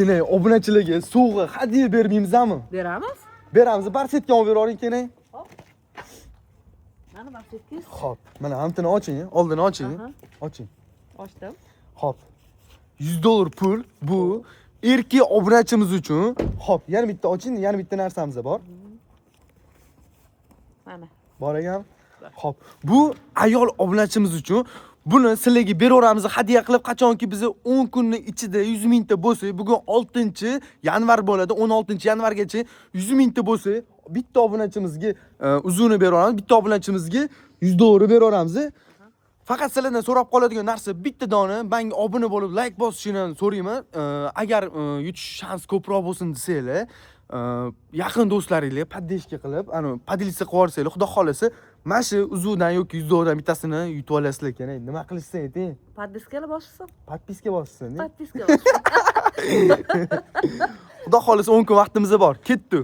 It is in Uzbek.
Yine obunachilarga sovg'a hadya bermaymizmi? Beramiz. Beramiz. Barsetga olib beravering keling. Mana bassetkiz. Xo'p, mana hamtini oching, oldini oching. Aha. Oching. Ochdim. Xo'p. $100 pul bu erkak obunachimiz uchun. Xo'p, yana bitta oching, yana bitta narsamiz bor. Mana. Bor ekan. Xo'p, bu ayol obunachimiz uchun. Buni sizlarga beraveramiz hadya qilib, qachonki biz 10 kunning ichida 100 mingta bo'lsa, bugun 6-yanvar bo'ladi, 16-yanvargacha 100 mingta bo'lsa, bitta obunachimizga uzuni beraveramiz, bitta obunachimizga $100 beraveramiz. Faqat sizlardan so'rab qoladigan narsa bitta dona menga obuna bo'lib like bosishini so'rayman. Agar yutish shans ko'proq bo'lsin desanglar, yaqin do'stlaringizga poddeshka qilib, ana podelitsiya qilib yuborsanglar, xudo xolasa, mana shu uzundan yoki $100 dan bittasini yutib olasizlar ekan. Nima qilishsa ayting. Podpiskaga bossin. Podpiska bossin. Podpiskaga bossin. Xudo xolasa 10 kun vaqtimiz bor. Ketdi.